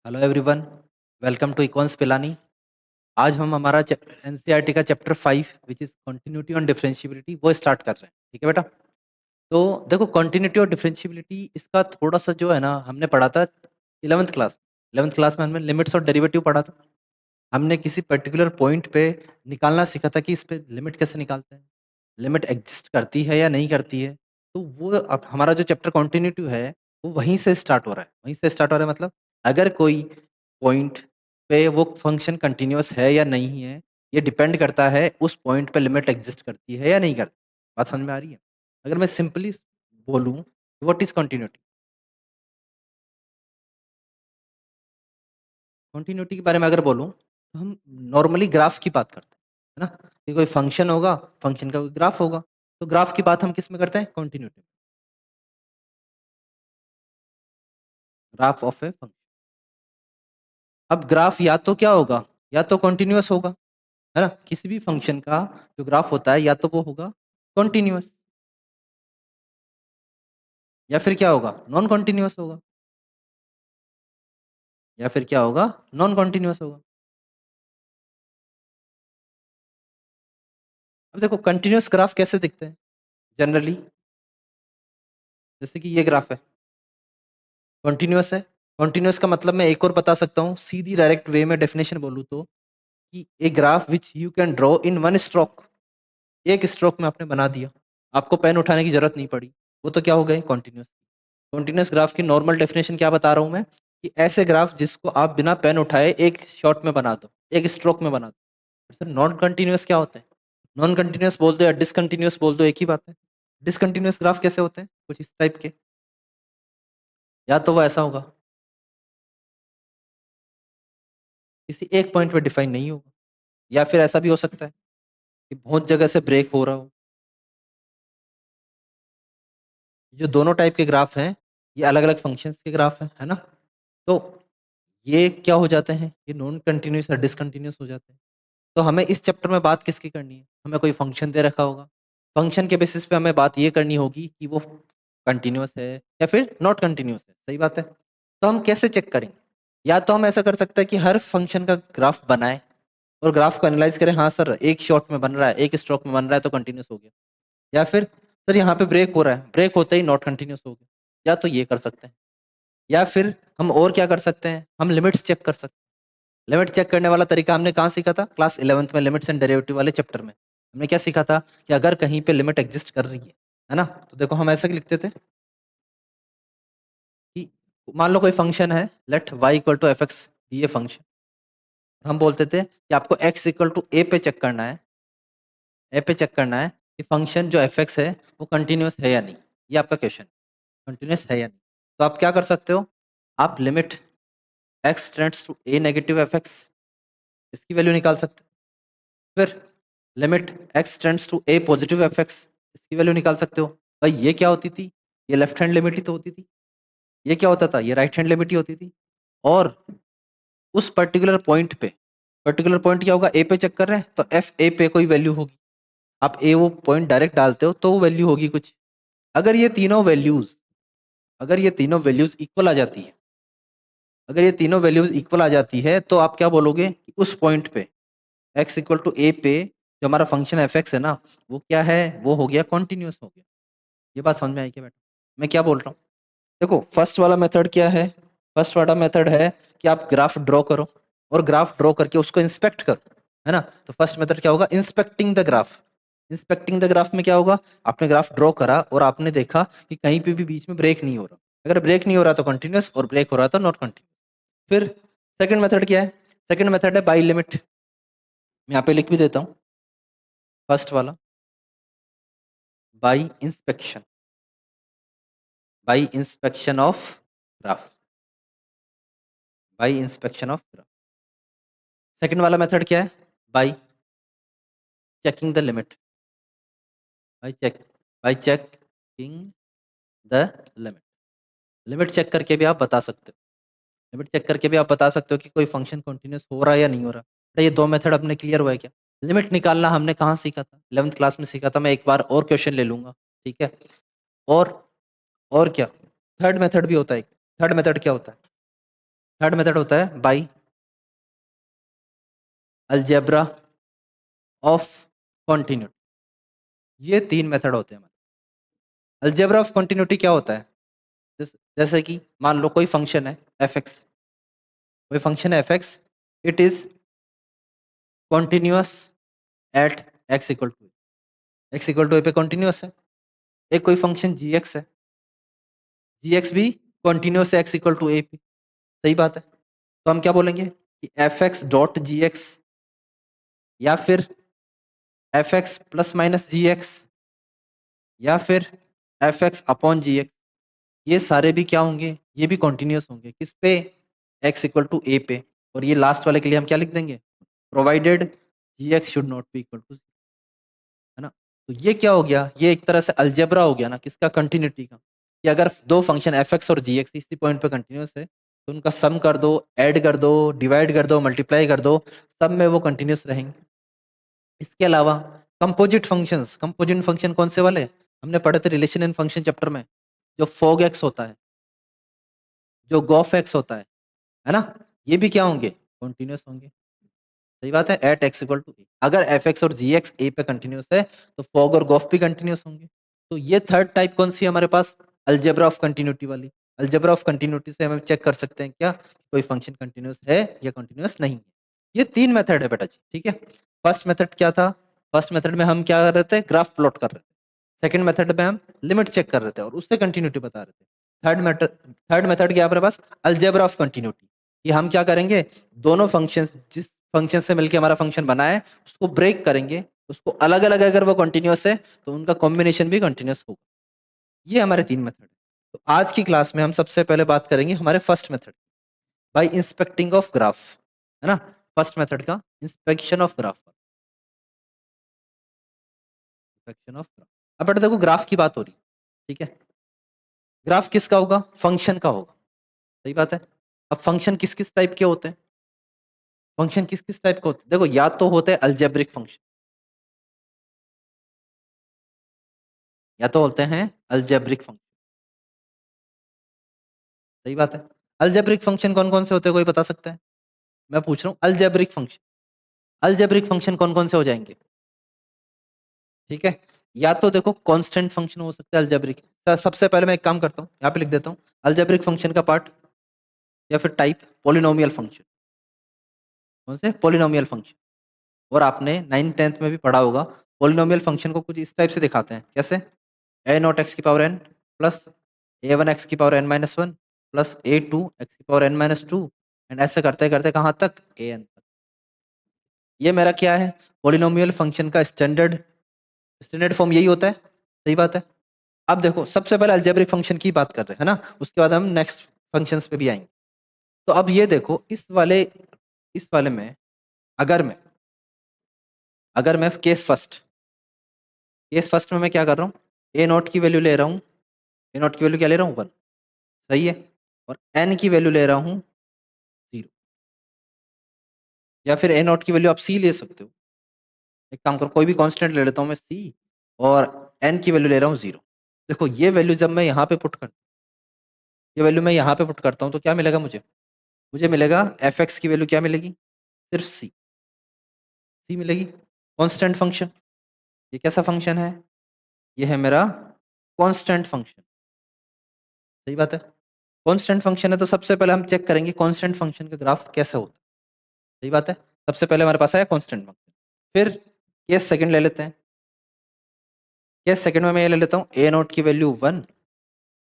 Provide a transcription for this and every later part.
Hello everyone, welcome to इक्वन्स पिलानी। आज हम हमारा एनसीईआरटी का chapter 5 which is continuity on differentiability वो स्टार्ट कर रहे हैं। ठीक है बेटा। तो देखो, कंटिन्यूटी और डिफरेंशियबिलिटी इसका थोड़ा सा जो है ना, हमने पढ़ा था 11th क्लास में हमने लिमिट्स और डेरिवेटिव पढ़ा था। हमने किसी पर्टिकुलर पॉइंट पे निकालना सीखा था कि इस पे लिमिट कैसे निकालते हैं, लिमिट एग्जिस्ट करती है या नहीं करती है। तो वो अब हमारा जो चैप्टर कंटिन्यूटी है वो वहीं से स्टार्ट हो रहा है, वहीं से स्टार्ट हो रहा है। मतलब अगर कोई पॉइंट पे वो फंक्शन कंटिन्यूअस है या नहीं है, ये डिपेंड करता है उस पॉइंट पे लिमिट एग्जिस्ट करती है या नहीं करती। बात समझ में आ रही है? अगर मैं सिंपली बोलूं, व्हाट इज कंटिन्यूटी? कंटिन्यूटी के बारे में अगर बोलूं तो हम नॉर्मली ग्राफ की बात करते हैं, है ना? कि कोई फंक्शन होगा, फंक्शन का कोई ग्राफ होगा, तो ग्राफ की बात हम किस में करते हैं? Continuity. Graph of a function. अब ग्राफ या तो क्या होगा, या तो कंटिन्यूअस होगा, है ना? किसी भी फंक्शन का जो ग्राफ होता है या तो वो होगा कंटिन्यूअस, या फिर क्या होगा, नॉन कंटिन्यूअस होगा, या फिर क्या होगा, नॉन कंटिन्यूअस होगा। अब देखो, कंटिन्यूअस ग्राफ कैसे दिखते हैं जनरली? जैसे कि ये ग्राफ है, कंटिन्यूअस है। कंटिन्यूअस का मतलब मैं एक और बता सकता हूँ, सीधी डायरेक्ट वे में डेफिनेशन बोलूँ तो, कि a graph which you can draw in one stroke. एक स्ट्रोक में आपने बना दिया, आपको पेन उठाने की जरूरत नहीं पड़ी, वो तो क्या हो गए, कॉन्टिन्यूस। कॉन्टिन्यूस ग्राफ की नॉर्मल डेफिनेशन क्या बता रहा हूं मैं, कि ऐसे ग्राफ जिसको आप बिना पेन उठाए एक शॉट में बना दो, एक स्ट्रोक में बना दो। सर नॉन कंटिन्यूस क्या होते हैं? नॉन कंटिन्यूस बोल दो या डिसकंटिन्यूस बोल दो, एक ही बात है। डिसकंटिन्यूस ग्राफ कैसे होते हैं? कुछ इस टाइप के। या तो वो ऐसा होगा, किसी एक पॉइंट पे डिफाइन नहीं होगा, या फिर ऐसा भी हो सकता है कि बहुत जगह से ब्रेक हो रहा हो। जो दोनों टाइप के ग्राफ हैं, ये अलग अलग फंक्शंस के ग्राफ हैं, है ना? तो ये क्या हो जाते हैं, ये नॉन कंटिन्यूस या डिसकंटिन्यूस हो जाते हैं। तो हमें इस चैप्टर में बात किसकी करनी है? हमें कोई फंक्शन दे रखा होगा, फंक्शन के बेसिस पे हमें बात ये करनी होगी कि वो कंटिन्यूस है या फिर नॉट कंटिन्यूस है। सही बात है। तो हम कैसे चेक करेंगे? या तो हम ऐसा कर सकते हैं कि हर फंक्शन का ग्राफ बनाए और ग्राफ को एनालाइज करें, हाँ सर एक शॉट में बन रहा है, एक स्ट्रोक में बन रहा है तो कंटिन्यूस हो गया। या फिर सर यहाँ पे ब्रेक हो रहा है, ब्रेक होते ही नॉट कंटिन्यूस हो गया। या तो ये कर सकते हैं, या फिर हम और क्या कर सकते हैं, हम लिमिट्स चेक कर सकते हैं। लिमिट चेक करने वाला तरीका हमने कहाँ सीखा था? क्लास 11th में लिमिट्स एंड डेरिवेटिव वाले चैप्टर में। हमने क्या सीखा था कि अगर कहीं पे लिमिट एग्जिस्ट कर रही है ना, तो देखो हम ऐसे लिखते थे कि मान लो कोई फंक्शन है, let y equal to f x, ये फंक्शन। हम बोलते थे कि आपको x इक्वल टू ए पे चेक करना है, ए पे चेक करना है कि फंक्शन जो एफ एक्स है वो कंटिन्यूस है या नहीं। ये आपका क्वेश्चन, कंटिन्यूस है या नहीं। तो आप क्या कर सकते हो, आप limit x tends to a negative f x, इसकी वैल्यू निकाल सकते हो। फिर limit x tends to a positive f x, इसकी वैल्यू निकाल सकते हो। भाई ये क्या होती थी, ये लेफ्ट हैंड लिमिट ही तो होती थी। ये क्या होता था, ये राइट हैंड लिमिट ही होती थी। और उस पर्टिकुलर पॉइंट पे, पर्टिकुलर पॉइंट क्या होगा, ए पे चेक कर रहे हैं तो एफ ए पे कोई वैल्यू होगी। आप ए वो पॉइंट डायरेक्ट डालते हो तो वो वैल्यू होगी कुछ। अगर ये तीनों वैल्यूज, अगर ये तीनों वैल्यूज इक्वल आ जाती है, अगर ये तीनों वैल्यूज इक्वल आ जाती है तो आप क्या बोलोगे कि उस पॉइंट पे x इक्वल टू ए पे जो हमारा फंक्शन एफ एक्स है ना, वो क्या है, वो हो गया कॉन्टिन्यूस हो गया। ये बात समझ में आई क्या बेटा? मैं क्या बोल रहा हूँ? देखो फर्स्ट वाला मेथड क्या है, फर्स्ट वाला मेथड है कि आप ग्राफ ड्रॉ करो और ग्राफ ड्रॉ करके उसको इंस्पेक्ट करो, है ना? तो फर्स्ट मेथड क्या होगा, inspecting the graph. Inspecting the graph में क्या होगा, आपने ग्राफ ड्रॉ करा और आपने देखा कि कहीं पे भी बीच में ब्रेक नहीं हो रहा। अगर ब्रेक नहीं हो रहा तो कंटिन्यूस, और ब्रेक हो रहा तो नॉट कंटिन्यूस। फिर सेकंड मेथड क्या है? सेकंड मेथड है बाय लिमिट। मैं यहाँ पे लिख भी देता हूँ, फर्स्ट वाला by inspection, by inspection of graph, by inspection of graph. Second वाला मेथड क्या है, by checking the limit, by check, by checking the limit. Limit check करके भी आप बता सकते हो, लिमिट चेक करके भी आप बता सकते हो कि कोई फंक्शन कंटिन्यूस हो रहा है या नहीं हो रहा। तो ये दो मेथड अपने क्लियर हुआ है क्या? लिमिट निकालना हमने कहाँ सीखा था? 11th क्लास में सीखा था। मैं एक बार और क्वेश्चन ले लूंगा, ठीक है? और और क्या, थर्ड मेथड भी होता है। थर्ड मेथड क्या होता है? थर्ड मेथड होता है बाई अलजेब्रा ऑफ कॉन्टिन्यूटी। ये 3 मेथड होते हैं हमारे। अलजेब्रा ऑफ कॉन्टिन्यूटी क्या होता है? जैसे कि मान लो कोई फंक्शन है f(x), कोई फंक्शन है f(x), it is continuous at x equal to a पे कॉन्टिन्यूअस है। एक कोई फंक्शन gx है, gx भी कॉन्टिन्यूअस है x इक्वल टू a पे। सही बात है। तो हम क्या बोलेंगे कि f(x) डॉट gx या फिर f(x) प्लस माइनस gx या फिर f(x) अपॉन gx, ये सारे भी क्या होंगे? ये भी कॉन्टिन्यूअस होंगे। किस पे? x इक्वल टू a पे। और ये लास्ट वाले के लिए हम क्या लिख देंगे? Provided gx should not be equal to, है ना? तो ये क्या हो गया? ये एक तरह से अलजेब्रा हो गया ना, किसका? कंटिन्यूटी का। कि अगर दो फंक्शन f(x) और gx इसी पॉइंट पे कंटिन्यूअस है तो उनका सम कर दो, ऐड कर दो, डिवाइड कर दो, मल्टीप्लाई कर दो, सब में वो कंटिन्यूअस रहेंगे। इसके अलावा कंपोजिट फंक्शंस, कंपोजिट फंक्शन कौन से वाले? हमने पढ़े थे रिलेशन इन फंक्शन चैप्टर में। जो फोग एक्स होता है, जो गॉफ एक्स होता है ना? ये भी क्या होंगे? कॉन्टिन्यूअस होंगे। सही बात है। एट एक्स इक्वल टू ए, अगर एफ एक्स और जी एक्स ए पे कंटिन्यूअस है तो फॉग और गॉफ भी कंटिन्यूअस होंगे। तो ये थर्ड टाइप कौन सी है हमारे पास? अलजेब्रा ऑफ कंटिन्यूटी वाली। अलजेब्रा ऑफ कंटिन्यूटी से हम चेक कर सकते हैं क्या कोई फंक्शन कंटिन्यूअस है या कंटिन्यूअस नहीं है। ये 3 मेथड है बेटा जी, ठीक है। फर्स्ट मेथड क्या था? फर्स्ट मेथड में हम क्या कर रहे थे? ग्राफ प्लॉट कर रहे थे। सेकंड मेथड में हम लिमिट चेक कर रहे थे और उससे कंटिन्यूटी बता रहे थे। थर्ड मेथड क्या है हमारे पास? Algebra of continuity. कि हम क्या करेंगे? दोनों फंक्शन, जिस फंक्शन से मिलके हमारा फंक्शन बना है, उसको ब्रेक करेंगे, उसको अलग अलग, अगर वो कंटिन्यूअस है तो उनका कॉम्बिनेशन भी कंटिन्यूअस होगा। ये हमारे 3 मेथड है। तो आज की क्लास में हम सबसे पहले बात करेंगे हमारे first method, by inspecting of graph, है ना? फर्स्ट मेथड का inspection of graph, inspection of graph. अब बेटा देखो, ग्राफ की बात हो रही, ठीक है। ग्राफ किसका होगा? फंक्शन का होगा। सही बात है। अब फंक्शन किस किस टाइप के होते हैं? फंक्शन किस किस टाइप के होते हैं? देखो, या तो होते हैं अलजेब्रिक फंक्शन, या तो होते हैं अलजेब्रिक फंक्शन। सही बात है। अलजेब्रिक फंक्शन कौन कौन से होते हैं, कोई बता सकता है? मैं पूछ रहा हूँ, अलजेब्रिक फंक्शन, अलजेब्रिक फंक्शन कौन कौन से हो जाएंगे? ठीक है। या तो देखो कांस्टेंट फंक्शन हो सकता है अलजेब्रिक। सबसे पहले मैं एक काम करता हूँ, यहाँ पे लिख देता हूँ अलजेब्रिक फंक्शन का पार्ट या फिर टाइप, पोलिनोमियल फंक्शन। कौन से? Polynomial function. और आपने 9th 10th में भी पढ़ा होगा, पोलिनोमियल फंक्शन को कुछ इस टाइप से दिखाते हैं। कैसे? ए नॉट एक्स की power n plus a one x की power n minus one plus a two x की power n minus two, and ऐसे करते करते कहाँ तक? ए एन तक। ये मेरा क्या है? पोलिनोमियल फंक्शन का स्टैंडर्ड, स्टैंडर्ड फॉर्म यही होता है। सही बात है। अब देखो, सबसे पहले अलजेब्रिक फंक्शन की बात कर रहे हैं, है ना? उसके बाद हम नेक्स्ट फंक्शंस पे भी आएंगे। तो अब ये देखो, इस वाले में अगर मैं केस फर्स्ट में मैं क्या कर रहा हूँ? ए नॉट की वैल्यू ले रहा हूँ। ए नॉट की वैल्यू क्या ले रहा हूँ? 1। सही है। और एन की वैल्यू ले रहा हूँ 0। या फिर ए नॉट की वैल्यू आप सी ले सकते हो। एक काम करो, कोई भी कांस्टेंट ले लेता हूँ मैं सी, और एन की वैल्यू ले रहा हूँ 0। देखो, ये वैल्यू जब मैं यहाँ पे पुट कर ये वैल्यू मैं यहाँ पे पुट करता हूँ तो क्या मिलेगा मुझे? मुझे मिलेगा एफ एक्स की वैल्यू क्या मिलेगी? सिर्फ सी, सी मिलेगी। कांस्टेंट फंक्शन, ये कैसा फंक्शन है? ये है मेरा कांस्टेंट फंक्शन। सही बात है। कांस्टेंट फंक्शन है तो सबसे पहले हम चेक करेंगे कांस्टेंट फंक्शन का ग्राफ कैसे होता है। सही बात है। सबसे पहले हमारे पास आया कांस्टेंट फंक्शन। फिर केस सेकंड ले लेते हैं। केस सेकंड में मैं ये ले लेता हूँ ए नोट की वैल्यू 1,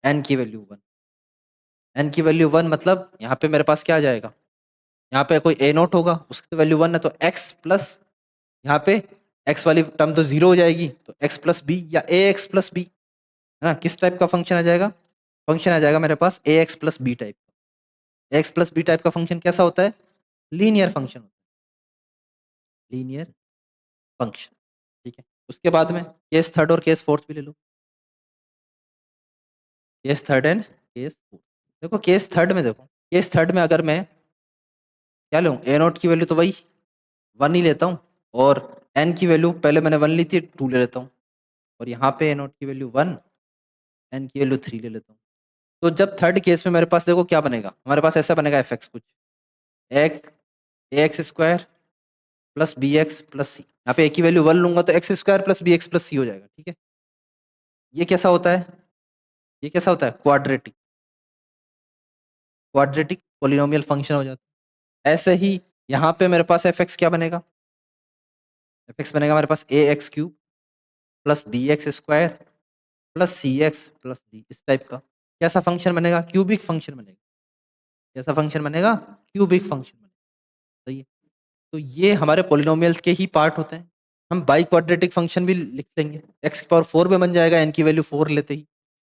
एन की वैल्यू 1। एन की वैल्यू 1 मतलब यहाँ पे मेरे पास क्या आ जाएगा? यहाँ पे कोई ए नोट होगा, उसकी वैल्यू 1 है तो एक्स प्लस, यहाँ पे एक्स वाली टर्म तो 0 हो जाएगी, तो एक्स प्लस बी या ए एक्स प्लस बी, है ना? किस टाइप का फंक्शन आ जाएगा? फंक्शन आ जाएगा मेरे पास a x plus b type. X plus b type का फंक्शन कैसा होता है? लीनियर फंक्शन होता है, लीनियर फंक्शन। ठीक है। उसके बाद में केस थर्ड और केस फोर्थ भी ले लो। Case third and case fourth. देखो केस थर्ड में, देखो केस थर्ड में अगर मैं क्या लूँ? ए नोट की वैल्यू तो वही 1 ही लेता हूँ, और एन की वैल्यू पहले मैंने 1 ली थी, 2 ले लेता हूँ। और यहाँ पे ए नोट की वैल्यू 1, एन की वैल्यू 3 ले लेता हूँ। तो जब थर्ड केस में मेरे पास देखो क्या बनेगा, हमारे पास ऐसा बनेगा एफ एक्स कुछ एक a x square plus b x plus c, यहाँ पे एक की वैल्यू 1 लूंगा तो x square plus b x plus c हो जाएगा, ठीक है। ये कैसा होता है, ये कैसा होता है, क्वाड्रेटिक, क्वाड्रेटिक पोलिनोमियल फंक्शन हो जाता है। ऐसे ही यहाँ पे मेरे पास एफ एक्स क्या बनेगा, एफ एक्स बनेगा मेरे पास a x cube plus b x square plus c x plus d, इस टाइप का कैसा फंक्शन बनेगा, क्यूबिक फंक्शन बनेगा। कैसा फंक्शन बनेगा, क्यूबिक फंक्शन बनेगा। सही है। तो ये हमारे पोलिनोमियल्स के ही पार्ट होते हैं। हम बाई क्वाड्रेटिक फंक्शन भी लिख लेंगे, एक्स की पावर 4 में बन जाएगा एन की वैल्यू 4 लेते ही।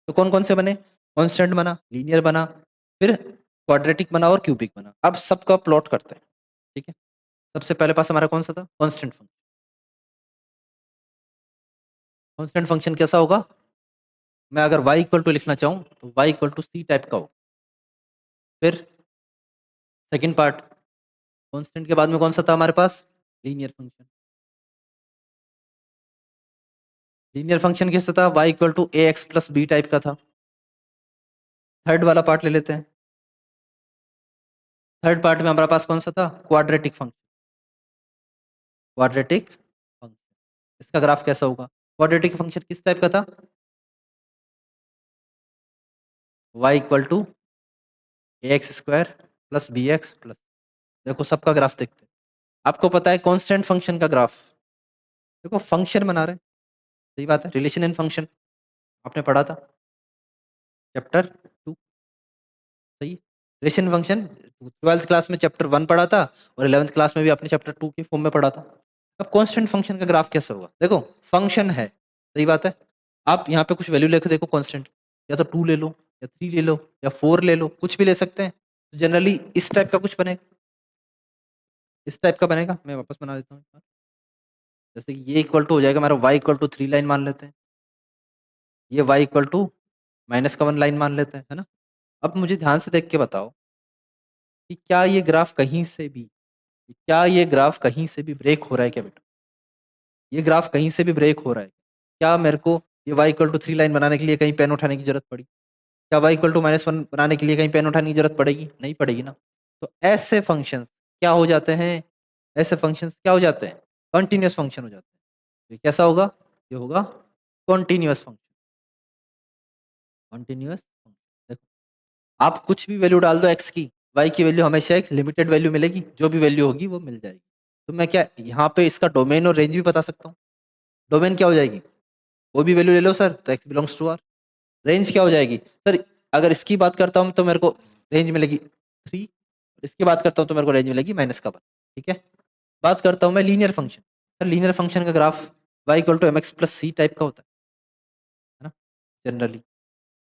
तो कौन कौन से बने, कांस्टेंट बना, लीनियर बना, फिर क्वाड्रेटिक बना और क्यूबिक बना। अब सबका प्लॉट करते हैं, ठीक है। सबसे पहले पास हमारा कौन सा था, कांस्टेंट फंक्शन। कांस्टेंट फंक्शन कैसा होगा, मैं अगर y इक्वल टू लिखना चाहूँ तो y equal to c type का हो। फिर सेकंड पार्ट, कांस्टेंट के बाद में कौन सा था हमारे पास, लीनियर फंक्शन। लीनियर फंक्शन कैसा था, y equal to a x plus b type का था। थर्ड वाला पार्ट ले लेते हैं। थर्ड पार्ट में हमारे पास कौन सा था, क्वाड्रेटिक फंक्शन। क्वाड्रेटिक फंक्शन, इसका ग्राफ कैसा होगा, क्वाड्रेटिक फंक्शन किस टाइप का था, y equal to a x square plus b x plus, देखो सबका ग्राफ देखते हैं। आपको पता है कांस्टेंट फंक्शन का ग्राफ, देखो फंक्शन बना रहे हैं, सही बात है, रिलेशन इन फंक्शन आपने पढ़ा था चैप्टर 2, सही है। रिलेशन फंक्शन 12th क्लास में चैप्टर 1 पढ़ा था और 11th क्लास में भी आपने चैप्टर 2 के फॉर्म में पढ़ा था। अब कांस्टेंट फंक्शन का ग्राफ कैसा होगा, देखो फंक्शन है, सही बात है। आप यहाँ पे कुछ वैल्यू लेके देखो कांस्टेंट, या तो 2 ले लो या 3 ले लो या 4 ले लो, कुछ भी ले सकते हैं। जनरली इस टाइप का कुछ बनेगा, इस टाइप का बनेगा। मैं वापस बना देता हूँ एक बार। जैसे कि ये इक्वल टू हो जाएगा हमारा y इक्वल टू 3 लाइन मान लेते हैं, ये y इक्वल टू माइनस का 1 लाइन मान लेते हैं, है ना। अब मुझे ध्यान से देख के बताओ कि क्या ये ग्राफ कहीं से भी, क्या ये ग्राफ कहीं से भी ब्रेक हो रहा है क्या बेटा, ये ग्राफ कहीं से भी ब्रेक हो रहा है क्या, मेरे को ये y इक्वल टू 3 लाइन बनाने के लिए कहीं पेन उठाने की जरूरत पड़ी, क्या y इक्वल टू -1 बनाने के लिए कहीं पेन उठाने की जरूरत पड़ेगी, नहीं पड़ेगी ना। तो ऐसे फंक्शंस क्या हो जाते हैं, ऐसे फंक्शंस क्या हो जाते हैं, कंटीन्यूअस फंक्शन हो जाते हैं। ये कैसा होगा, ये होगा कंटीन्यूअस फंक्शन, कंटीन्यूअस फंक्शन। देखो आप कुछ भी वैल्यू डाल दो x की, y की वैल्यू हमेशा एक लिमिटेड वैल्यू मिलेगी, जो भी वैल्यू होगी वो मिल जाएगी। तो मैं क्या यहाँ पे इसका डोमेन और रेंज भी बता सकता हूँ। डोमेन क्या हो जाएगी, कोई भी वैल्यू ले लो सर तो x belongs to r। Range क्या हो जाएगी सर, अगर इसकी बात करता हूँ तो मेरे को रेंज मिलेगी 3, इसकी बात करता हूँ तो मेरे को रेंज मिलेगी -1, ठीक है। बात करता हूँ मैं linear function, sir linear function का graph y equal to mx plus c type का होता है ना, जनरली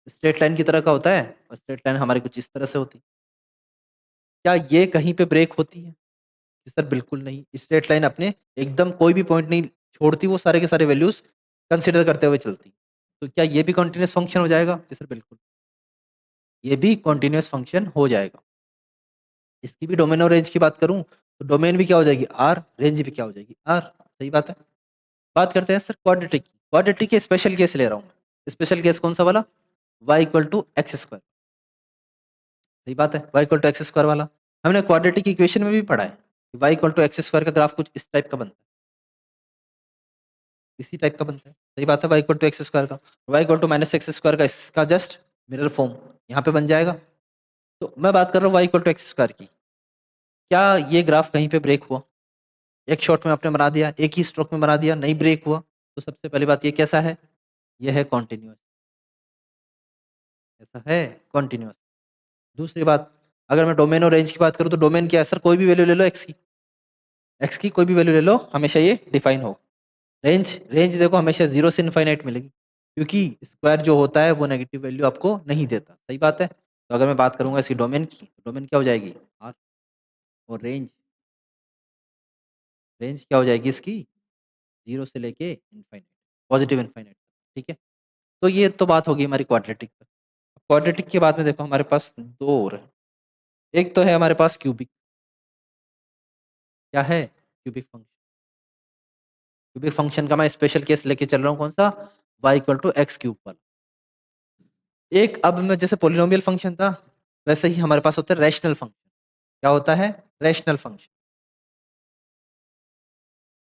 स्ट्रेट लाइन की तरह का होता है, और स्ट्रेट लाइन हमारी कुछ इस तरह से होती है। क्या ये कहीं पे ब्रेक होती है, कि सर बिल्कुल नहीं, स्ट्रेट लाइन अपने एकदम कोई भी पॉइंट नहीं छोड़ती, वो सारे के सारे वैल्यूज कंसिडर करते हुए चलती। तो क्या ये भी कंटीन्यूअस फंक्शन हो जाएगा, कि सर बिल्कुल ये भी कंटीन्यूअस फंक्शन हो जाएगा। इसकी भी डोमेन और रेंज की बात करूं तो डोमेन भी क्या हो जाएगी आर, रेंज भी क्या हो जाएगी आर, सही बात है। बात करते हैं सर क्वाड्रेटिक की, क्वाड्रेटिक के स्पेशल केस ले रहा हूं मैं। स्पेशल केस कौन सा वाला, y equal to x square, सही बात है, y equal to x square वाला हमने क्वाड्रेटिक इक्वेशन में भी पढ़ा है। y equal to x square का ग्राफ कुछ इस टाइप का बनता है, इसी टाइप का बनता है, सही बात है। y equal to x square का, y equal to minus x square का इसका जस्ट मिरर फॉर्म यहाँ पे बन जाएगा। तो मैं बात कर रहा हूँ y equal to x square की, क्या ये ग्राफ कहीं पे ब्रेक हुआ, एक शॉट में आपने बना दिया, एक ही स्ट्रोक में बना दिया, नहीं ब्रेक हुआ। तो सबसे पहली बात ये कैसा है, ये है कॉन्टिन्यूअस, ऐसा है कॉन्टिन्यूअस। दूसरी बात, अगर मैं डोमेन और रेंज की बात करूं तो डोमेन क्या है सर, कोई भी वैल्यू ले लो एक्स की, एक्स की कोई भी वैल्यू ले लो हमेशा ये डिफाइन हो। रेंज, रेंज देखो हमेशा 0 से इनफाइनाइट मिलेगी, क्योंकि स्क्वायर जो होता है वो नेगेटिव वैल्यू आपको नहीं देता, सही बात है। तो अगर मैं बात करूंगा इसकी डोमेन की, डोमेन क्या हो जाएगी आर, और रेंज, रेंज क्या हो जाएगी इसकी 0 से लेके इनफाइनाइट, पॉजिटिव इनफाइनाइट, ठीक है। तो ये तो बात होगी हमारी क्वाड्रेटिक पर। क्वाड्रेटिक के बाद में देखो हमारे पास दो और है, एक तो है हमारे पास क्यूबिक, क्या है क्यूबिक फंक्शन। क्यूबिक फंक्शन का मैं स्पेशल केस लेके चल रहा हूँ कौन सा, y equal to x cube वाला। एक अब में जैसे पोलिनोमियल फंक्शन था, वैसे ही हमारे पास होता है रैशनल फंक्शन। क्या होता है? Rational function.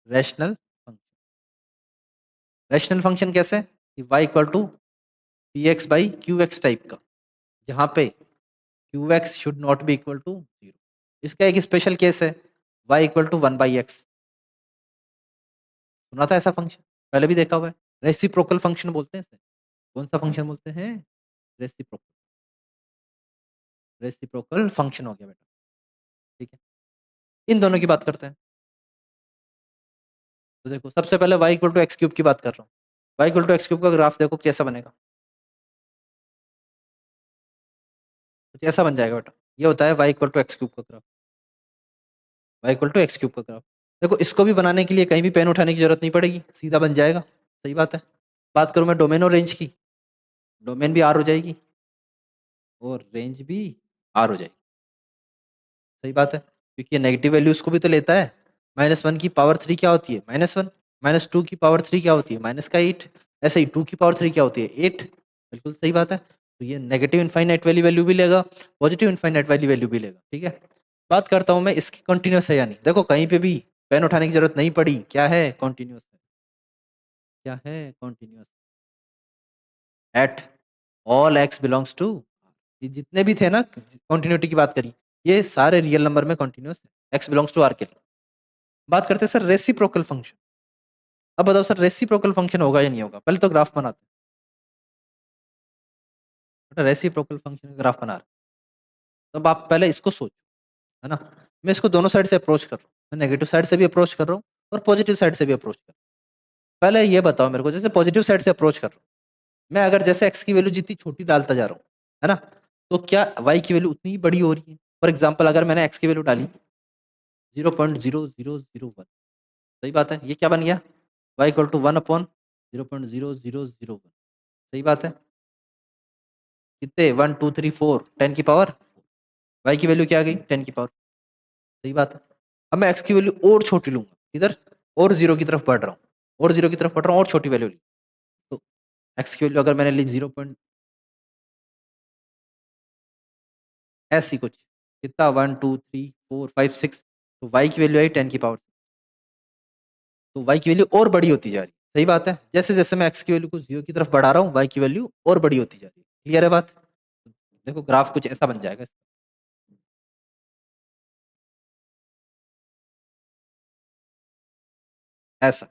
Rational function. Rational function कैसे? कि y equal to p x by q x type का, जहाँ पे q x should not be equal to zero. इसका एक स्पेशल केस है, y equal to one by x. सुना था ऐसा फंक्शन? पहले भी देखा हुआ है। रेसिप्रोकल फंक्शन बोलते हैं इसे। कौन सा फंक्शन बोलते हैं? रेसिप्रोकल। रेसिप्रोकल फंक्शन हो गया बेटा। ठीक है, इन दोनों की बात करते हैं। तो देखो, सबसे पहले y equal to x cube की बात कर रहा हूँ। y equal to x cube का ग्राफ देखो कैसा बनेगा। कुछ ऐसा बन जाएगा बेटा। ये होता है y equal to x cube का graph. y equal to x cube का ग्राफ। देखो, इसको भी बनाने के लिए कहीं भी पेन उठाने की जरूरत नहीं पड़ेगी, सीधा बन जाएगा। सही बात है। बात करूं मैं डोमेन और रेंज की, डोमेन भी आर हो जाएगी और रेंज भी आर हो जाएगी। सही बात है, क्योंकि ये नेगेटिव वैल्यूज को भी तो लेता है। माइनस वन की पावर थ्री क्या होती है? Minus one. माइनस टू की पावर थ्री क्या होती है? माइनस का एट। ऐसे ही टू की पावर थ्री क्या होती है? एट। बिल्कुल सही बात है। तो ये नेगेटिव इनफाइनाइट वाली वैल्यू भी लेगा, पॉजिटिव इनफाइनाइट वाली वैल्यू भी लेगा। ठीक है, बात करता हूं मैं इसकी कंटिन्यूस है या नहीं। देखो, कहीं पे भी पेन उठाने की जरूरत नहीं पड़ी, क्या है? कॉन्टिन्यूस है। क्या है? Continuous. At all x belongs to, ये जितने भी थे ना, कॉन्टिन्यूटी की बात करी, ये सारे रियल नंबर में कॉन्टिन्यूस है, एक्स बिलोंग्स टू आर के लिए। बात करते हैं सर रेसिप्रोकल फंक्शन। अब बताओ सर, रेसिप्रोकल फंक्शन होगा या नहीं होगा? पहले तो ग्राफ बनाते हैं। रेसिप्रोकल फंक्शन का ग्राफ बना रहे हैं। तो अब आप पहले इसको सोचो, है ना। मैं इसको दोनों साइड से अप्रोच कर रहा हूँ, मैं नेगेटिव साइड से भी अप्रोच कर रहा हूँ और पॉजिटिव साइड से भी अप्रोच कर रहा हूँ। पहले ये बताओ मेरे को, जैसे पॉजिटिव साइड से अप्रोच कर रहा हूँ मैं, अगर जैसे एक्स की वैल्यू जितनी छोटी डालता जा रहा हूँ, है ना, तो क्या वाई की वैल्यू उतनी ही बड़ी हो रही है? फॉर एग्जाम्पल, अगर मैंने एक्स की वैल्यू डाली 0.0001, सही बात है, ये क्या बन गया? Y equal to one upon 0.0001। सही बात है। कितने? वन टू थ्री फोर, 10 की पावर। वाई की वैल्यू क्या आ गई? 10 की पावर। सही बात है। अब मैं एक्स की वैल्यू और छोटी लूंगा, इधर और जीरो की तरफ बढ़ रहा हूँ, और जीरो की तरफ बढ़ रहा हूँ, और छोटी वैल्यू ली। तो एक्स की वैल्यू अगर मैंने ली 0. ऐसी कुछ, कितना? 1 2 3 4 5 6, तो वाई की वैल्यू आई 10 की पावर। तो वाई की वैल्यू और बड़ी होती जा रही है। सही बात है, जैसे जैसे मैं एक्स की वैल्यू को जीरो की तरफ बढ़ा रहा हूँ, वाई की वैल्यू और बड़ी होती जा रही है। क्लियर है बात? देखो, ग्राफ कुछ ऐसा बन जाएगा। ऐसा,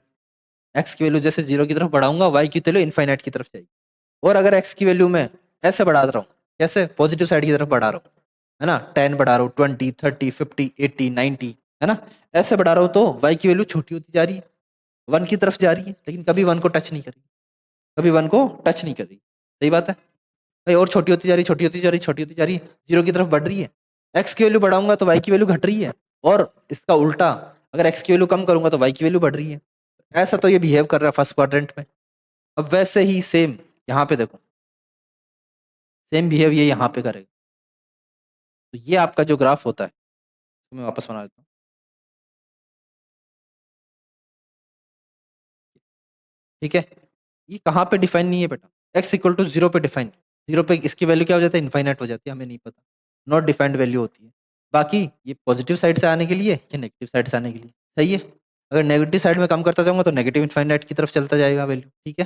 एक्स की वैल्यू जैसे जीरो की तरफ बढ़ाऊंगा, वाई की वैल्यू इनफाइनाइट की तरफ जाएगी। और अगर एक्स की वैल्यू में ऐसे बढ़ा रहा हूँ, कैसे? पॉजिटिव साइड की तरफ बढ़ा रहा हूँ, है ना, 10 बढ़ा रहा हूँ, 20 30 50 80 90, है ना, ऐसे बढ़ा रहा हूँ, तो वाई की वैल्यू छोटी होती जा रही है, वन की तरफ जा रही है, लेकिन कभी वन को टच नहीं कर रही। कभी वन को टच नहीं कर रही। सही बात है भाई। और छोटी होती जा रही, छोटी होती जा रही, छोटी होती जा रही, जीरो की तरफ बढ़ रही है। एक्स की वैल्यू बढ़ाऊंगा तो वाई की वैल्यू घट रही है, और इसका उल्टा, अगर एक्स की वैल्यू कम करूंगा तो वाई की वैल्यू बढ़ रही है। ऐसा तो ये बिहेव कर रहा है फर्स्ट क्वाड्रेंट में। अब वैसे ही सेम यहाँ पे देखो, सेम बिहेव ये यहाँ पे करेगा। तो ये आपका जो ग्राफ होता है, तो मैं वापस बना देता हूँ। ठीक है, ये कहाँ पे डिफाइन नहीं है बेटा? एक्स इक्वल टू जीरो पे डिफाइन। जीरो पे इसकी वैल्यू क्या हो जाता है? इनफाइनाइट हो जाती है, हमें नहीं पता, नॉट डिफाइंड वैल्यू होती है। बाकी ये पॉजिटिव साइड से आने के लिए या नेगेटिव साइड से आने के लिए, सही है। अगर नेगेटिव साइड में कम करता जाऊंगा तो नेगेटिव इनफाइनाइट की तरफ चलता जाएगा वैल्यू। ठीक है,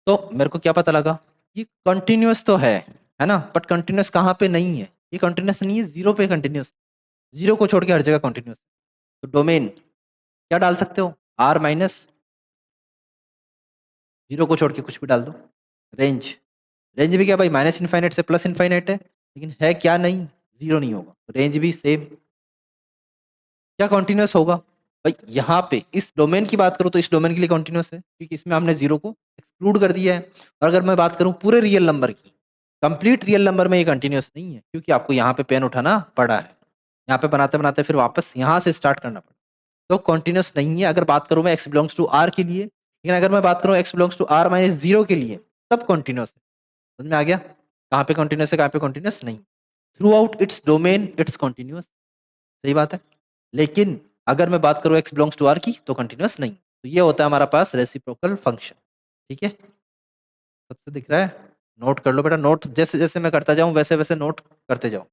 तो मेरे को क्या पता लगा? ये कंटिन्यूअस तो है ना, बट कंटिन्यूअस कहाँ पे नहीं है? ये कंटिन्यूअस नहीं है, जीरो पे कंटिन्यूअस। जीरो को छोड़ के हर जगह कंटिन्यूअस। तो डोमेन क्या डाल सकते हो? आर माइनस, जीरो को छोड़ के कुछ भी डाल दो। रेंज, रेंज भी क्या भाई? माइनस इनफाइनाइट से प्लस इनफाइनाइट है, लेकिन है क्या? नहीं, जीरो नहीं होगा। रेंज भी सेम। क्या कॉन्टिन्यूस होगा? भाई यहाँ पे इस डोमेन की बात करूँ तो इस डोमेन के लिए कॉन्टिन्यूस है, क्योंकि इसमें हमने जीरो को एक्सक्लूड कर दिया है। और अगर मैं बात करूँ पूरे रियल नंबर की, कंप्लीट रियल नंबर में ये कंटिन्यूस नहीं है, क्योंकि आपको यहाँ पे पेन उठाना पड़ा है, यहाँ पे बनाते बनाते फिर वापस यहाँ से स्टार्ट करना पड़ा। तो कॉन्टिन्यूस नहीं है अगर बात करूँ मैं एक्स बिलोंग्स टू आर के लिए, लेकिन अगर मैं बात करूँ x belongs to R minus zero के लिए, तब कॉन्टिन्यूस है। समझ में आ गया? कहाँ पे कॉन्टिन्यूस है, कहाँ पे कॉन्टिन्यूस नहीं? Through out its domain it's continuous. सही बात है। लेकिन अगर मैं बात करूँ एक्स बिलोंग्स टू आर की, तो कंटिन्यूअस नहीं। तो ये होता है हमारा पास रेसिप्रोकल फंक्शन। ठीक है, सबसे दिख रहा है? नोट कर लो बेटा, नोट जैसे जैसे मैं करता जाऊं वैसे वैसे नोट करते जाओ।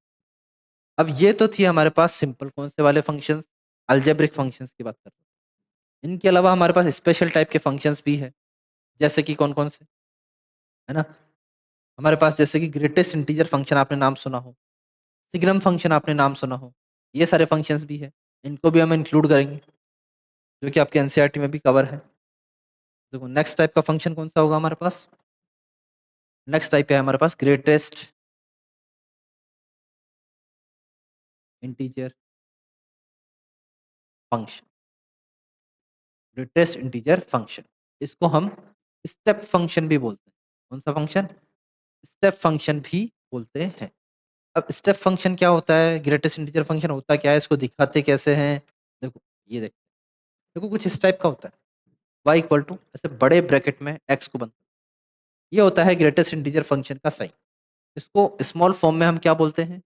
अब ये तो थी हमारे पास सिंपल कौन से वाले फंक्शंस, अलजेब्रिक फंक्शंस की बात कर रहे हैं। इनके अलावा हमारे पास स्पेशल टाइप के फंक्शंस भी है, जैसे कि कौन कौन से, है ना। हमारे पास जैसे कि ग्रेटेस्ट इंटीजर फंक्शन आपने नाम सुना हो, सिग्नम फंक्शन आपने नाम सुना हो, ये सारे फंक्शंस भी है। इनको भी हम इंक्लूड करेंगे, जो कि आपके एनसीईआरटी में भी कवर है। देखो नेक्स्ट टाइप का फंक्शन कौन सा होगा हमारे पास, नेक्स्ट टाइप है हमारे पास greatest integer function, greatest integer function. इसको हम स्टेप फंक्शन भी बोलते हैं। कौन सा फंक्शन, स्टेप फंक्शन भी बोलते हैं। अब स्टेप फंक्शन क्या होता है, ग्रेटेस्ट इंटीजर फंक्शन होता क्या है, इसको दिखाते कैसे हैं। देखो ये देखो, देखो कुछ इस टाइप का होता है, y इक्वल टू ऐसे बड़े ब्रैकेट में x को बंद, ये होता है ग्रेटेस्ट इंटीजर फंक्शन का साइन। इसको स्मॉल फॉर्म में हम क्या बोलते हैं,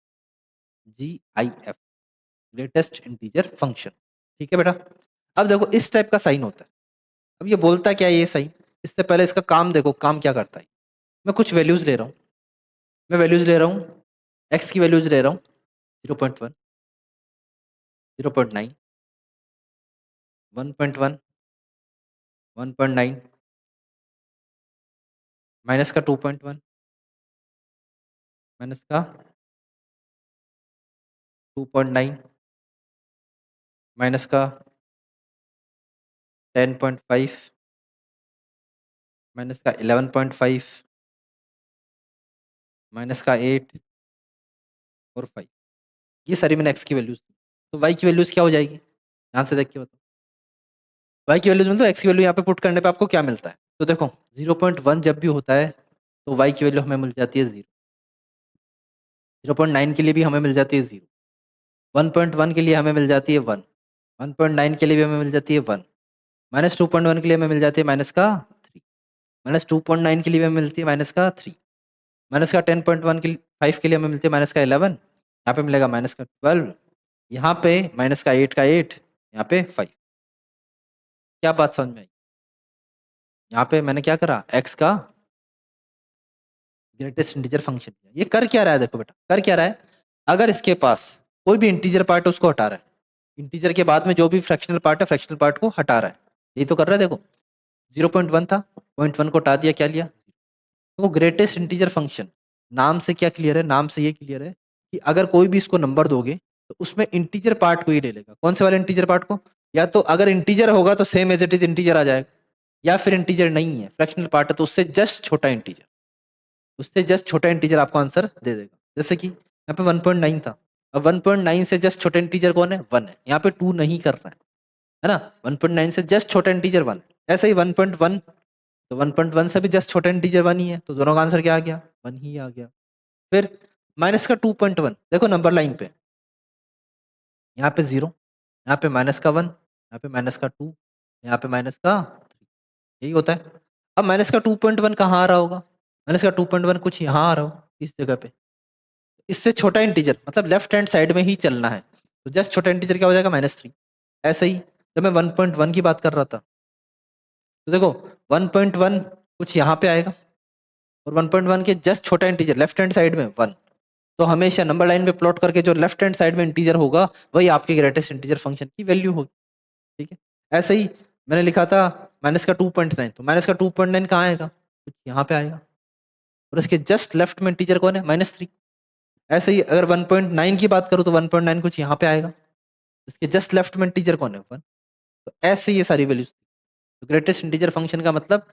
GIF, ग्रेटेस्ट इंटीजर फंक्शन। ठीक है बेटा। अब देखो इस टाइप का साइन होता है। अब ये बोलता क्या है ये साइन, इससे पहले इसका काम देखो, काम क्या करता है। मैं कुछ वैल्यूज ले रहा हूँ, मैं वैल्यूज ले रहा हूँ, x की वैल्यूज ले रहा हूँ 0.1, 0.9, 1.1, 1.9, माइनस का 2.1, माइनस का 2.9, माइनस का 10.5, माइनस का 11.5, माइनस का 8 और 5। ये सारी मैंने x की वैल्यूज, तो y की वैल्यूज क्या हो जाएगी, ध्यान से देख के बताओ। y की वैल्यूज मतलब x की वैल्यू यहाँ पे पुट करने पे आपको क्या मिलता है। तो देखो 0.1 जब भी होता है तो y की वैल्यू हमें मिल जाती है 0, 0.9 के लिए भी हमें मिल जाती है 0, 1.1 के लिए हमें मिल जाती है 1, 1.9 के लिए भी हमें मिल जाती है 1, माइनस 2.1 के लिए हमें मिल जाती है माइनस का 3, माइनस 2.9 के लिए हमें मिलती है माइनस का 3, माइनस का 10.1 के लिए 5 के लिए हमें मिलती है माइनस का 11, यहाँ पे मिलेगा माइनस का 12, यहाँ पे माइनस का 8 का 8, यहाँ पे 5। क्या बात समझ में आई, यहाँ पे मैंने क्या करा, x का ग्रेटेस्ट इंटीजर फंक्शन। ये कर क्या रहा है, देखो बेटा कर क्या रहा है, अगर इसके पास कोई भी इंटीजर पार्ट है उसको हटा रहा है, इंटीजर के बाद में जो भी फ्रैक्शनल पार्ट है फ्रैक्शनल पार्ट को हटा रहा है, यही तो कर रहा है। देखो 0.1 था, 0.1 को हटा दिया, क्या लिया, तो ग्रेटेस्ट इंटीजर फंक्शन नाम से क्या क्लियर है, नाम से ये क्लियर है कि अगर कोई भी इसको नंबर दोगे तो उसमें इंटीजर पार्ट को ही ले लेगा। कौन से वाले इंटीजर पार्ट को, या तो अगर इंटीजर होगा तो same as it is integer आ जाएगा, या फिर इंटीजर नहीं है फ्रैक्शनल पार्ट है तो उससे जस्ट छोटा इंटीजर, उससे जस्ट छोटा इंटीजर आपको आंसर दे देगा। जैसे कि यहाँ पे 1.9 था, अब 1.9 से जस्ट छोटा इंटीजर कौन है, 1 है, यहाँ पे 2 नहीं कर रहा है ना। 1.9 से जस्ट छोटा इंटीजर 1, ऐसे ही 1.1, तो 1.1 से भी जस्ट छोटा इंटीजर 1 ही है, तो दोनों का आंसर क्या आ गया, 1 ही आ गया। फिर माइनस का 2.1, देखो नंबर लाइन पे, यहाँ पे 0, यहाँ पे माइनस का 1, यहाँ पे माइनस का 2, यहाँ पे माइनस का 3, यही होता है। अब माइनस का 2.1 कहाँ आ रहा होगा, माइनस का 2.1 कुछ यहाँ आ रहा हो इस जगह पे, इससे छोटा इंटीजर मतलब लेफ्ट हैंड साइड में ही चलना है, तो जस्ट छोटा इंटीजर क्या हो जाएगा, -3। ऐसे ही जब मैं 1.1 की बात कर रहा था तो देखो 1.1 कुछ यहाँ पे आएगा, और 1.1 के जस्ट छोटा इंटीजर लेफ्ट हैंड साइड में 1, तो हमेशा नंबर लाइन पे प्लॉट करके जो लेफ्ट हैंड साइड में इंटीजर होगा वही आपके ग्रेटेस्ट इंटीजर फंक्शन की वैल्यू होगी। ठीक है, ऐसे ही मैंने लिखा था माइनस का 2.9, तो माइनस का 2.9 कहाँ आएगा, कुछ यहाँ पे आएगा, और इसके जस्ट लेफ्ट में इंटीजर कौन है, -3। ऐसे ही अगर 1.9 की बात करूँ तो 1.9 कुछ यहाँ पे आएगा, इसके जस्ट लेफ्ट में इंटीजर कौन है, 1। तो ऐसे ये सारी वैल्यूज, तो ग्रेटेस्ट इंटीजर फंक्शन का मतलब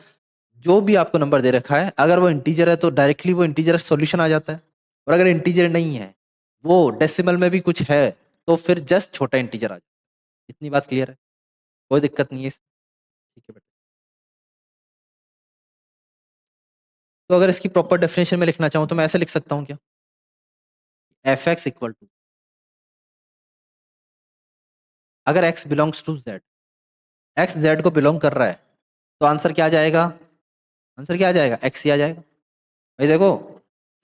जो भी आपको नंबर दे रखा है अगर वो इंटीजर है तो डायरेक्टली वो इंटीजर सॉल्यूशन आ जाता है, और अगर इंटीजर नहीं है, वो डेसिमल में भी कुछ है, तो फिर जस्ट छोटा इंटीजर आ जाता है। इतनी बात क्लियर है, कोई दिक्कत नहीं है इसमें। ठीक है बेटा, तो अगर इसकी प्रॉपर डेफिनेशन में लिखना चाहूँ तो मैं ऐसे लिख सकता हूँ क्या, एफ एक्स इक्वल टू, अगर x belongs to Z, x Z को बिलोंग कर रहा है, तो आंसर क्या आ जाएगा, आंसर क्या आ जाएगा, एक्स ही आ जाएगा। भाई देखो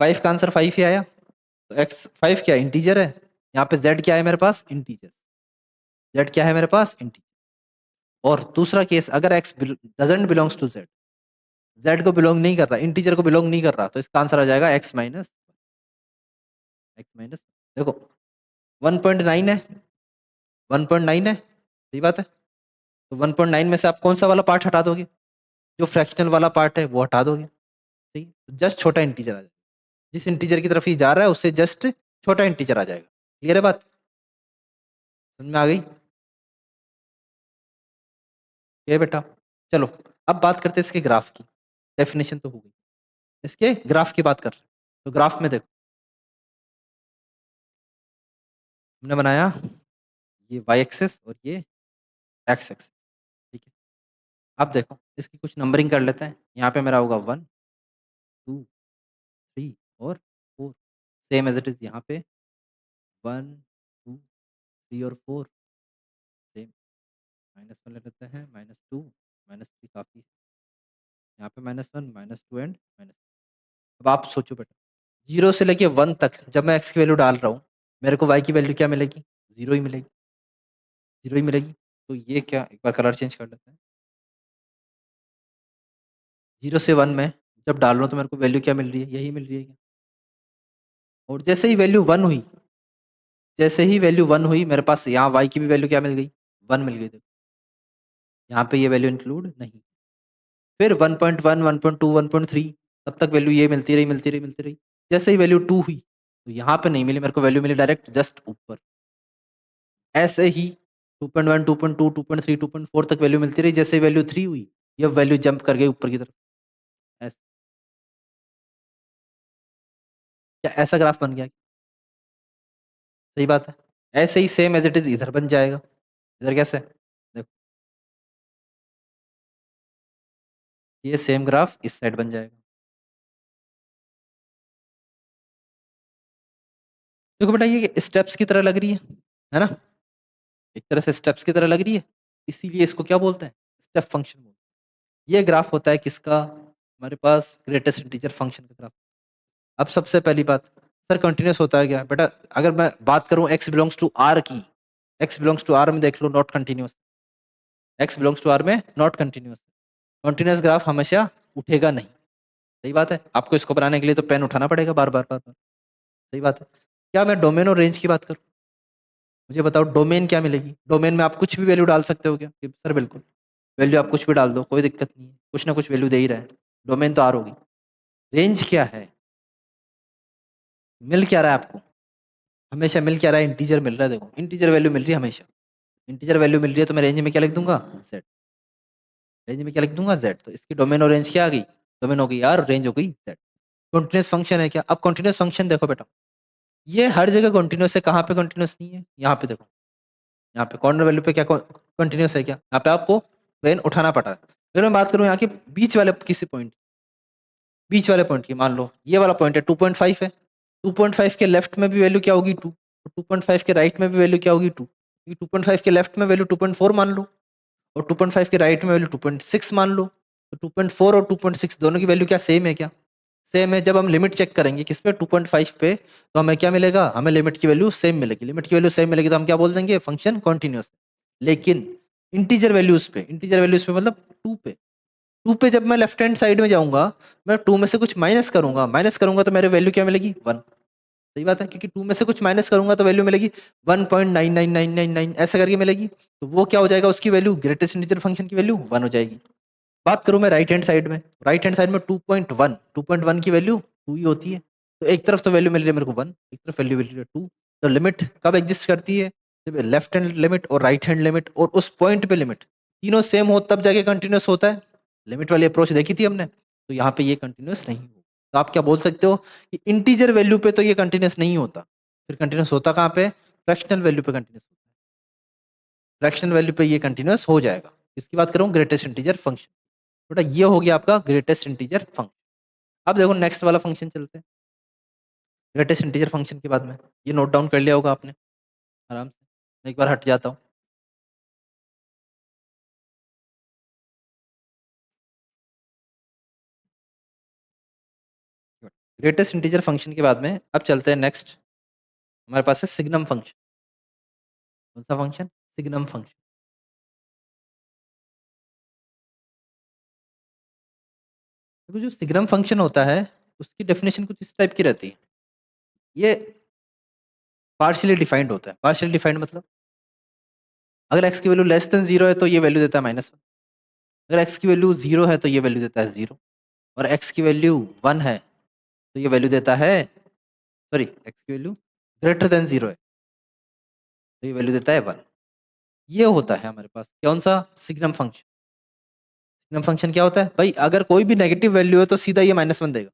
5 का आंसर 5 ही आया, तो एक्स 5 क्या इंटीजर है, यहाँ पे जेड क्या है मेरे पास, इंटीजर, जेड क्या है मेरे पास, इंटीजर। और दूसरा केस अगर x doesn't belongs to Z, Z को बिलोंग नहीं कर रहा, इंटीजर को बिलोंग नहीं कर रहा, तो इसका आंसर आ जाएगा एक्स माइनस। देखो 1.9 है, 1.9 है, सही बात है। तो 1.9 में से आप कौन सा वाला पार्ट हटा दोगे? जो फ्रैक्शनल वाला पार्ट है वो हटा दोगे, सही। जस्ट छोटा इंटीजर आ जाएगा, जिस इंटीजर की तरफ ये जा रहा है उससे जस्ट छोटा इंटीजर आ जाएगा। क्लियर है बात? समझ में आ गई? ये बेटा, चलो अब बात करते हैं इसके ग्राफ की। डेफिनेशन तो हो गई, इसके ग्राफ की बात कर रहे हैं। तो ग्राफ में देखो, हमने बनाया ये वाई एक्सेस और ये एक्स एक्सेस, ठीक है। अब देखो इसकी कुछ नंबरिंग कर लेते हैं। यहाँ पे मेरा होगा 1, 2, 3 और 4, सेम एज इट इज यहाँ पे 1, 2, 3 और 4 सेम। -1 ले लेते हैं, -2, -3 काफी, यहाँ पे -1, -2 एंड माइनस। अब आप सोचो बेटा, 0 से लेके 1 तक जब मैं एक्स की वैल्यू डाल रहा हूँ, मेरे को वाई की वैल्यू क्या मिलेगी? जीरो ही मिलेगी, जीरो ही मिलेगी। तो ये क्या, एक बार कलर चेंज कर लेते हैं। 0 से 1 में जब डाल रहा हूँ तो मेरे को वैल्यू क्या मिल रही है? यही मिल रही है क्या? और जैसे ही वैल्यू 1 हुई, जैसे ही वैल्यू 1 हुई, मेरे पास यहाँ वाई की भी वैल्यू क्या मिल गई? 1 मिल गई। देखो यहाँ पे ये वैल्यू इंक्लूड नहीं। फिर 1.1, 1.2, 1.3, तब तक वैल्यू ये मिलती रही, मिलती रही, मिलती रही। जैसे ही वैल्यू 2 हुई, तो यहाँ पे नहीं मिली, मेरे को वैल्यू मिली डायरेक्ट जस्ट ऊपर। ऐसे ही 2.1, 2.2, 2.3, 2.4 तक वैल्यू मिलती रही। जैसे वैल्यू 3 हुई, ये वैल्यू जंप कर गई ऊपर की तरफ। ऐस- क्या ऐसा ग्राफ बन गया? सही बात है। ऐसे ही सेम एज इट इज इधर बन जाएगा। इधर कैसे? देखो ये सेम ग्राफ इस साइड बन जाएगा। देखो बेटा ये स्टेप्स की तरह लग रही है ना? एक तरह से स्टेप्स की तरह लग रही है, इसीलिए इसको क्या बोलते हैं? स्टेप फंक्शन बोलते हैं। ये ग्राफ होता है किसका? हमारे पास ग्रेटेस्ट इंटीजर फंक्शन का ग्राफ। अब सबसे पहली बात, सर कंटिन्यूअस होता है क्या बेटा? अगर मैं बात करूं एक्स बिलोंग्स टू आर की, एक्स बिलोंग्स टू आर में देख लो not continuous. X belongs to R में नॉट कंटिन्यूअस। कंटिन्यूअस ग्राफ हमेशा उठेगा नहीं। सही बात है। आपको इसको बनाने के लिए तो पेन उठाना पड़ेगा बार बार बार बार। सही बात है। क्या मैं डोमेन और रेंज की बात करूं? मुझे बताओ डोमेन क्या मिलेगी? डोमेन में आप कुछ भी वैल्यू डाल सकते हो क्या? कि सर बिल्कुल, वैल्यू आप कुछ भी डाल दो, कोई दिक्कत नहीं है, कुछ ना कुछ वैल्यू दे ही रहा है। डोमेन तो आर होगी। रेंज क्या है? मिल क्या रहा है आपको? हमेशा मिल क्या रहा है? इंटीजर मिल रहा है। देखो इंटीजर वैल्यू मिल रही है हमेशा। इंटीजर वैल्यू मिल रही है तो मैं रेंज में क्या लिख दूंगा? जेड। रेंज में क्या लिख दूंगा? जेड। तो इसकी डोमेन और रेंज क्या आ गई? डोमेन हो गई आर, रेंज हो गई जेड। कंटीन्यूअस फंक्शन है क्या? अब कंटीन्यूअस फंक्शन देखो बेटा, ये हर जगह कंटीन्यूअस है। कहाँ पे कंटीन्यूअस नहीं है? यहाँ पे देखो, यहाँ पे कॉर्नर वैल्यू पे क्या कंटीन्यूअस है क्या? यहाँ पे आपको पेन उठाना पड़ रहा है। अगर मैं बात करूँ यहाँ के बीच वाले किसी पॉइंट, बीच वाले पॉइंट की, मान लो ये वाला पॉइंट है 2.5 है। 2.5 के लेफ्ट में भी वैल्यू क्या होगी? 2। 2.5 के राइट में भी वैल्यू क्या होगी? 2। 2.5 के लेफ्ट में वैल्यू 2.4 मान लो, और 2.5 के राइट में वैल्यू 2.6 मान लो। तो 2.4 और 2.6 दोनों की वैल्यू क्या सेम है क्या? सेम है। जब हम लिमिट चेक करेंगे किस पे? 2.5 पे, तो हमें क्या मिलेगा? हमें लिमिट की वैल्यू सेम मिलेगी। लिमिट की वैल्यू सेम मिलेगी तो हम क्या बोल देंगे? Function continuous. लेकिन इंटीजर वैल्यूज पे मतलब 2 पे, 2 पे जब मैं लेफ्ट हैंड साइड में जाऊंगा, मैं 2 में से कुछ माइनस करूंगा तो मेरे वैल्यू क्या मिलेगी? 1। सही बात है, क्योंकि 2 में से कुछ माइनस करूंगा तो वैल्यू मिलेगी 1.99999 ऐसे करके मिलेगी। तो वो क्या हो जाएगा? उसकी वैल्यू, ग्रेटेस्ट इंटीजर फंक्शन की वैल्यू 1 हो जाएगी। बात करूं मैं राइट हैंड साइड में, राइट हैंड साइड में 2.1 की वैल्यू 2 ही होती है। तो एक तरफ तो वैल्यू मिल रही है मेरे को 1, एक तरफ वैल्यू मिल रही है 2। तो लिमिट कब एग्जिस्ट करती है? जब लेफ्ट हैंड लिमिट और राइट हैंड लिमिट और उस पॉइंट पे लिमिट तीनों सेम हो, तब जाके कंटिन्यूअस होता है। लिमिट वाली अप्रोच देखी थी हमने, तो यहाँ पे ये कंटिन्यूअस नहीं हो। तो आप क्या बोल सकते हो कि इंटीजर वैल्यू पे तो ये कंटिन्यूअस नहीं होता, फिर कंटिन्यूअस होता कहाँ पे? फ्रैक्शनल वैल्यू पे कंटिन्यूअस होता है। फ्रैक्शनल वैल्यू पे ये कंटिन्यूअस हो जाएगा। इसकी बात करूं ग्रेटेस्ट इंटीजर फंक्शन। बेटा ये हो गया आपका ग्रेटेस्ट इंटीजर फंक्शन। अब देखो नेक्स्ट वाला फंक्शन चलते हैं, ग्रेटेस्ट इंटीजर फंक्शन के बाद में। ये नोट डाउन कर लिया होगा आपने आराम से। मैं एक बार हट जाता हूँ। ग्रेटेस्ट इंटीजर फंक्शन के बाद में अब चलते हैं नेक्स्ट, हमारे पास है सिग्नम फंक्शन। कौन सा फंक्शन? Signum function. तो जो सिग्नम फंक्शन होता है उसकी डेफिनेशन कुछ इस टाइप की रहती है। ये पार्शियली डिफाइंड होता है। पार्शियली डिफाइंड मतलब अगर x की वैल्यू लेस देन 0 है तो ये वैल्यू देता है -1। अगर x की वैल्यू 0 है तो ये वैल्यू देता है 0 और x की वैल्यू 1 है तो ये वैल्यू देता है, सॉरी, x की वैल्यू ग्रेटर देन 0 है तो ये वैल्यू देता है 1। ये होता है हमारे पास कौन सा सिग्नम फंक्शन। सिग्नम फंक्शन क्या होता है भाई, अगर कोई भी नेगेटिव वैल्यू है तो सीधा ये -1 देगा।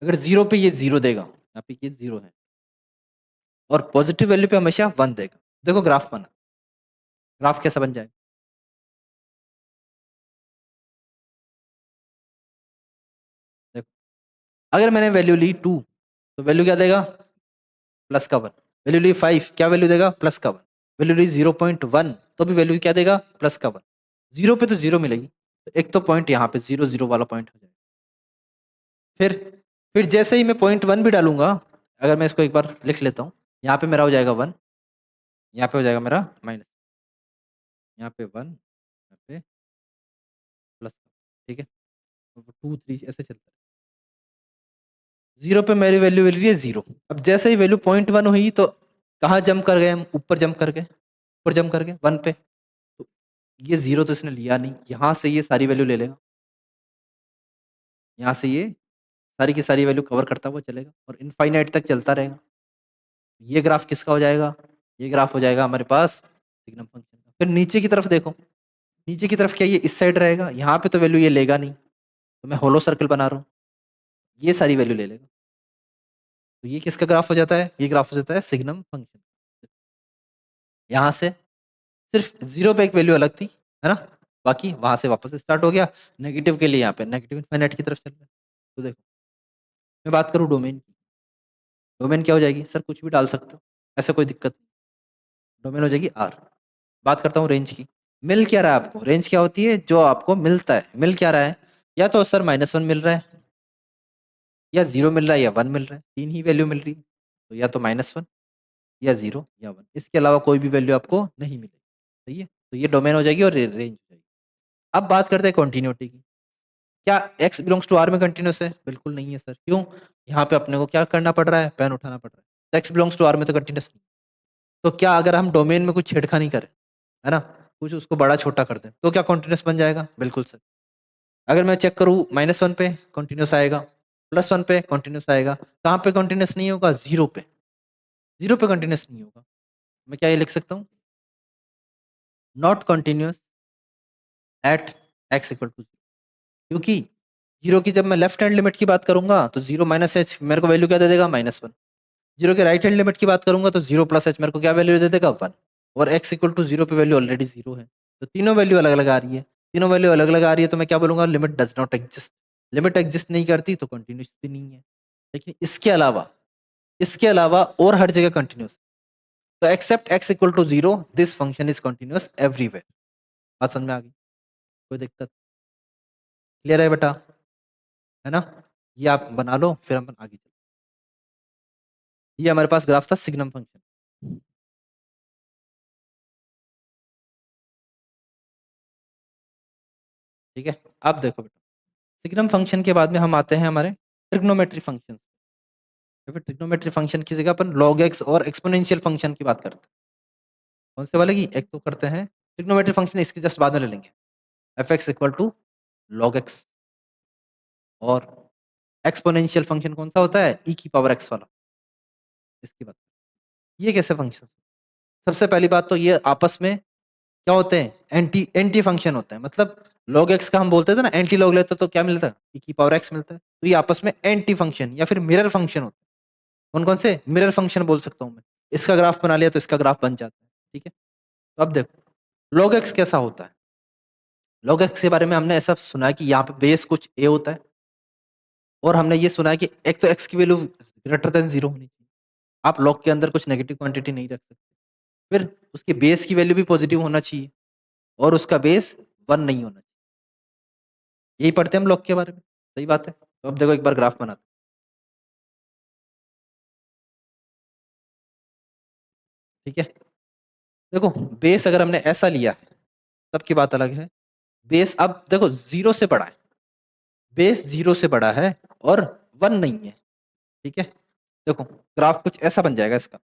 अगर 0 पे ये 0 देगा, यहाँ पे ये 0 है और पॉजिटिव वैल्यू पे हमेशा 1 देगा। देखो ग्राफ बना, ग्राफ कैसा बन जाएगा, देखो अगर मैंने वैल्यू ली 2 तो वैल्यू क्या देगा, प्लस का 1। वैल्यू ली 5 क्या वैल्यू देगा, प्लस का 1। वैल्यू ली 0.1 तो भी वैल्यू क्या देगा, प्लस का 1। 0 पे तो 0 मिलेगी, तो एक तो पॉइंट यहाँ पे 0 0 वाला पॉइंट हो जाएगा। फिर फिर जैसे ही मैं पॉइंट 1 भी डालूंगा, अगर मैं इसको एक बार लिख लेता हूँ, यहाँ पे मेरा हो जाएगा 1, यहाँ पे हो जाएगा मेरा माइनस, यहाँ पे 1, यहाँ पे प्लस, ठीक है। 2 3 ऐसे चलता है। 0 पे मेरी वैल्यू मिल रही है 0। अब जैसे ही वैल्यू पॉइंट 1 हुई तो कहाँ जंप कर गए हम, ऊपर जंप कर गए, ऊपर जंप कर गए 1 पे। तो ये 0 तो इसने लिया नहीं, यहाँ से ये सारी वैल्यू ले लेगा, यहाँ से ये सारी की सारी वैल्यू कवर करता हुआ चलेगा और इनफाइनाइट तक चलता रहेगा। ये ग्राफ किसका हो जाएगा, ये ग्राफ हो जाएगा हमारे पास सिग्नम फंक्शन का। फिर नीचे की तरफ देखो, नीचे की तरफ क्या ये इस साइड रहेगा, यहाँ पे तो वैल्यू ये लेगा नहीं, तो मैं होलो सर्कल बना रहा हूँ, ये सारी वैल्यू ले लेगा। तो ये किसका ग्राफ हो जाता है, ये ग्राफ हो जाता है सिग्नम फंक्शन। यहाँ से सिर्फ 0 पे एक वैल्यू अलग थी, है ना, बाकी वहां से वापस स्टार्ट हो गया नेगेटिव के लिए, यहाँ पे नेगेटिव इनफाइनाइट की तरफ चल रहा है। तो देखो मैं बात करूँ डोमेन की, डोमेन क्या हो जाएगी सर, कुछ भी डाल सकते हो, ऐसा कोई दिक्कत नहीं। डोमेन हो जाएगी आर। बात करता हूँ रेंज की। मिल क्या रहा है आपको, रेंज क्या होती है, जो आपको मिलता है। मिल क्या रहा है, या तो सर -1 मिल रहा है, या 0 मिल रहा है, या 1 मिल रहा है, तीन ही वैल्यू मिल रही है। तो या तो -1 या 0 या 1, इसके अलावा कोई भी वैल्यू आपको नहीं मिलेगी। सही है, तो ये डोमेन हो जाएगी और रेंज हो जाएगी। अब बात करते हैं कंटिन्यूटी की। क्या x बिलोंग्स टू r में कंटिन्यूस है, बिल्कुल नहीं है सर। क्यों, यहाँ पे अपने को क्या करना पड़ रहा है, पेन उठाना पड़ रहा है। x बिलोंग्स टू r में तो कंटिन्यूस नहीं। तो क्या अगर हम डोमेन में कुछ छेड़खानी करें, है ना, कुछ उसको बड़ा छोटा कर दें, तो क्या कॉन्टिन्यूस बन जाएगा, बिल्कुल सर। अगर मैं चेक करूँ -1 पे कॉन्टिन्यूस आएगा, +1 पे कॉन्टिन्यूस आएगा, कहाँ पे कॉन्टिन्यूस नहीं होगा, 0 पे। 0 पे कॉन्टिन्यूस नहीं होगा। मैं क्या ये लिख सकता हूँ, not continuous at x equal to, क्योंकि 0 की जब मैं लेफ्ट हैंड लिमिट की बात करूंगा तो 0 -h मेरे को वैल्यू क्या दे देगा, -1। 0 के राइट हैंड लिमिट की बात करूंगा तो 0 + h मेरे को क्या वैल्यू दे देगा, 1। और x इक्वल टू 0 पे वैल्यू ऑलरेडी 0 है, तो तीनों वैल्यू अलग अलग आ रही है। तीनों वैल्यू अलग अलग आ रही है तो मैं क्या बोलूंगा, limit does not exist. Limit exist नहीं करती तो कंटिन्यूस भी नहीं है। लेकिन इसके अलावा और हर जगह कंटिन्यूस। तो except x equal to 0 this function is continuous everywhere. बात समझ में आ गई, कोई दिक्कत, क्लियर है बेटा, है ना। ये आप बना लो फिर हम आगे चलते हैं। ये हमारे पास ग्राफ था सिग्नम फंक्शन। ठीक है, अब देखो बेटा, सिग्नम फंक्शन के बाद में हम आते हैं हमारे ट्रिग्नोमेट्री फंक्शन। फिर ट्रिग्नोमेट्री फंक्शन की जगह अपन लॉग एक्स और एक्सपोनेंशियल फंक्शन की बात करते हैं। कौन से वाले की, एक तो करते हैं ट्रिग्नोमेट्री फंक्शन, इसके जस्ट बाद में ले लेंगे, f x equal to log x. और एक्सपोनेंशियल फंक्शन कौन सा होता है, ई की पावर एक्स वाला, इसकी बात। ये कैसे फंक्शन, सबसे पहली बात तो ये आपस में क्या होते हैं, एंटी एंटी फंक्शन होते हैं। मतलब log x का हम बोलते थे ना, एंटी लॉग लेते तो क्या मिलता है, e की पावर x मिलता है। तो ये आपस में एंटी फंक्शन या फिर मिरर फंक्शन होते हैं। कौन कौन से मिरर फंक्शन बोल सकता हूँ मैं, इसका ग्राफ बना लिया तो इसका ग्राफ बन जाता है। ठीक है, तो अब देखो log x कैसा होता है। log x के बारे में हमने ऐसा सुना है कि यहाँ पे बेस कुछ a होता है, और हमने ये सुना है कि एक तो x की वैल्यू ग्रेटर देन 0 होनी चाहिए। आप log के अंदर कुछ नेगेटिव क्वांटिटी नहीं रख सकते। फिर उसके बेस की वैल्यू भी पॉजिटिव होना चाहिए और उसका बेस 1 नहीं होना चाहिए। यही पढ़ते हैं हम लॉग के बारे में, सही बात है। तो अब देखो एक बार ग्राफ बनाते हैं। ठीक है, देखो बेस अगर हमने ऐसा लिया है तब की बात अलग है। बेस अब देखो 0 से बड़ा है, बेस 0 से बड़ा है और 1 नहीं है, ठीक है। देखो ग्राफ कुछ ऐसा बन जाएगा इसका,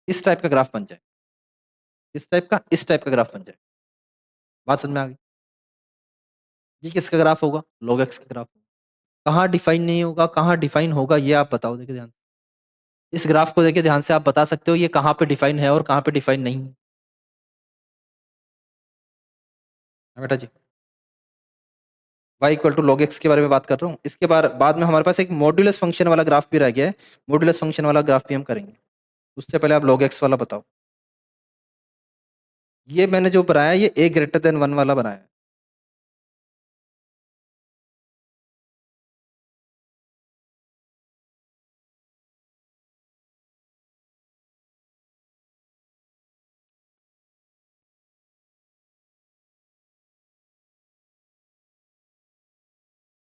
इस टाइप का ग्राफ बन जाए, इस टाइप का ग्राफ बन जाए। बात समझ में आ गई? ये किसका ग्राफ होगा? log x का ग्राफ। कहाँ डिफाइन नहीं होगा, कहाँ डिफाइन होगा, ये आप बताओ, देखिए ध्यान से। इस ग्राफ को देखिए ध्यान से, आप बता सकते हो ये कहाँ पे डिफाइन है और कहाँ पे डिफाइन नहीं है। हाँ बेटा जी, y equal to log x के बारे में बात कर रहा हूँ। इसके बाद में हमारे पास एक मॉड्यूलस फंक्शन वाला ग्राफ भी रह गया है। मॉड्यूलस फंक्शन वाला ग्राफ भी हम करेंगे। उससे पहले आप log x वाला बताओ। ये मैंने जो बनाया ये a ग्रेटर देन 1 वाला बनाया है।